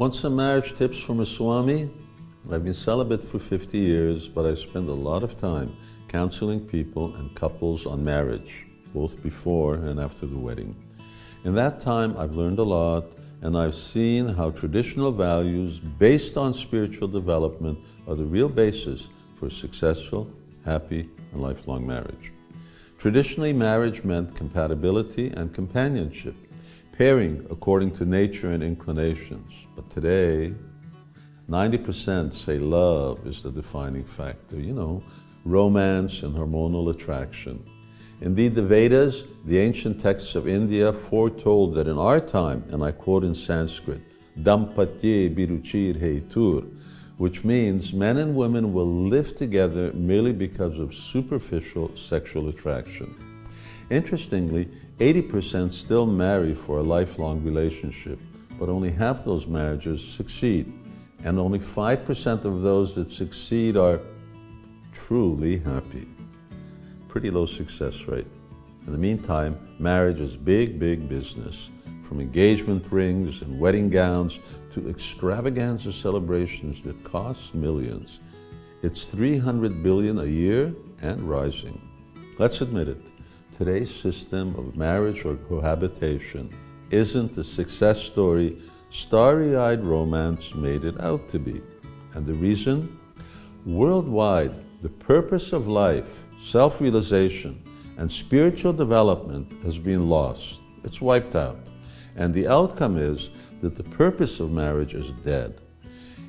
Want some marriage tips from a Swami? I've been celibate for 50 years, but I spend a lot of time counseling people and couples on marriage, both before and after the wedding. In that time, I've learned a lot, and I've seen how traditional values based on spiritual development are the real basis for successful, happy, and lifelong marriage. Traditionally, marriage meant compatibility and companionship, pairing according to nature and inclinations. But today, 90% say love is the defining factor, romance and hormonal attraction. Indeed, the Vedas, the ancient texts of India, foretold that in our time, and I quote in Sanskrit, Dampatye biruchir heitur, which means men and women will live together merely because of superficial sexual attraction. Interestingly, 80% still marry for a lifelong relationship, but only half those marriages succeed. And only 5% of those that succeed are truly happy. Pretty low success rate. In the meantime, marriage is big, big business. From engagement rings and wedding gowns to extravaganza celebrations that cost millions. It's 300 billion a year and rising. Let's admit it, today's system of marriage or cohabitation isn't the success story starry-eyed romance made it out to be. And the reason? Worldwide, the purpose of life, self-realization, and spiritual development has been lost. It's wiped out. And the outcome is that the purpose of marriage is dead.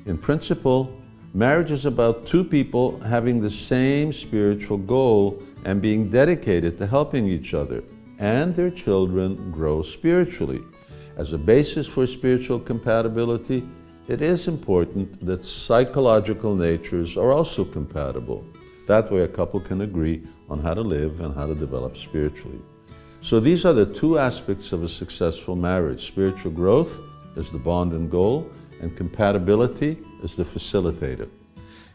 In principle, marriage is about two people having the same spiritual goal and being dedicated to helping each other and their children grow spiritually. As a basis for spiritual compatibility, it is important that psychological natures are also compatible. That way a couple can agree on how to live and how to develop spiritually. So these are the two aspects of a successful marriage. Spiritual growth is the bond and goal, and compatibility is the facilitator.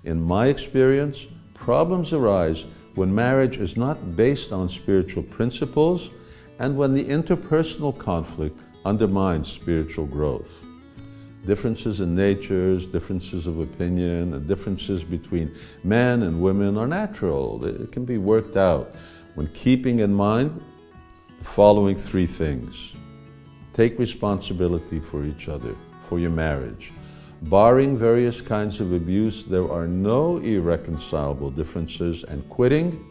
In my experience, problems arise when marriage is not based on spiritual principles and when the interpersonal conflict undermines spiritual growth. Differences in natures, differences of opinion, and differences between men and women are natural. It can be worked out when keeping in mind the following three things. Take responsibility for each other, for your marriage. Barring various kinds of abuse, there are no irreconcilable differences, and quitting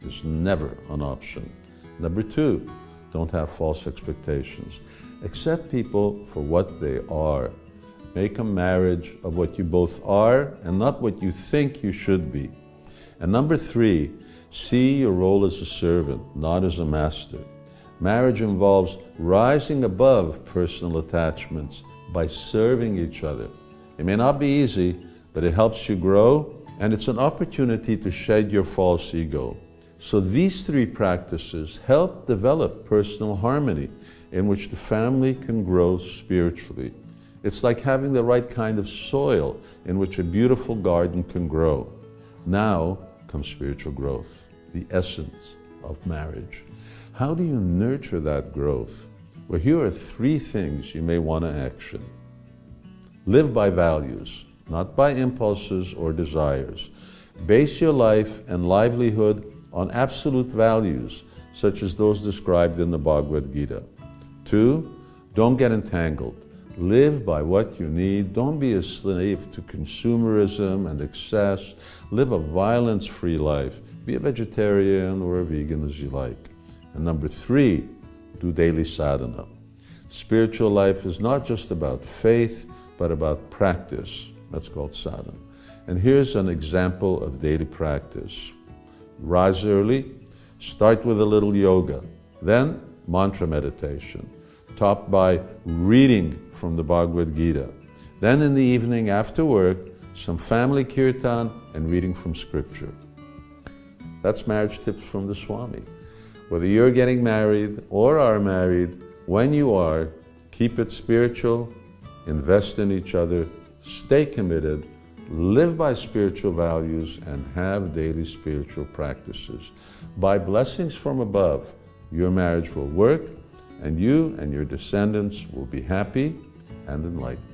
is never an option. Number two, don't have false expectations. Accept people for what they are. Make a marriage of what you both are and not what you think you should be. And number three, see your role as a servant, not as a master. Marriage involves rising above personal attachments by serving each other. It may not be easy, but it helps you grow, and it's an opportunity to shed your false ego. So these three practices help develop personal harmony in which the family can grow spiritually. It's like having the right kind of soil in which a beautiful garden can grow. Now comes spiritual growth, the essence of marriage. How do you nurture that growth? Well, here are three things you may want to action. Live by values, not by impulses or desires. Base your life and livelihood on absolute values, such as those described in the Bhagavad Gita. 2, don't get entangled. Live by what you need. Don't be a slave to consumerism and excess. Live a violence-free life. Be a vegetarian or a vegan as you like. And number 3, do daily sadhana. Spiritual life is not just about faith, but about practice. That's called sadhana. And here's an example of daily practice. Rise early, start with a little yoga, then mantra meditation, topped by reading from the Bhagavad Gita. Then in the evening after work, some family kirtan and reading from scripture. That's marriage tips from the Swami. Whether you're getting married or are married, when you are, keep it spiritual, invest in each other, stay committed, live by spiritual values, and have daily spiritual practices. By blessings from above, your marriage will work, and you and your descendants will be happy and enlightened.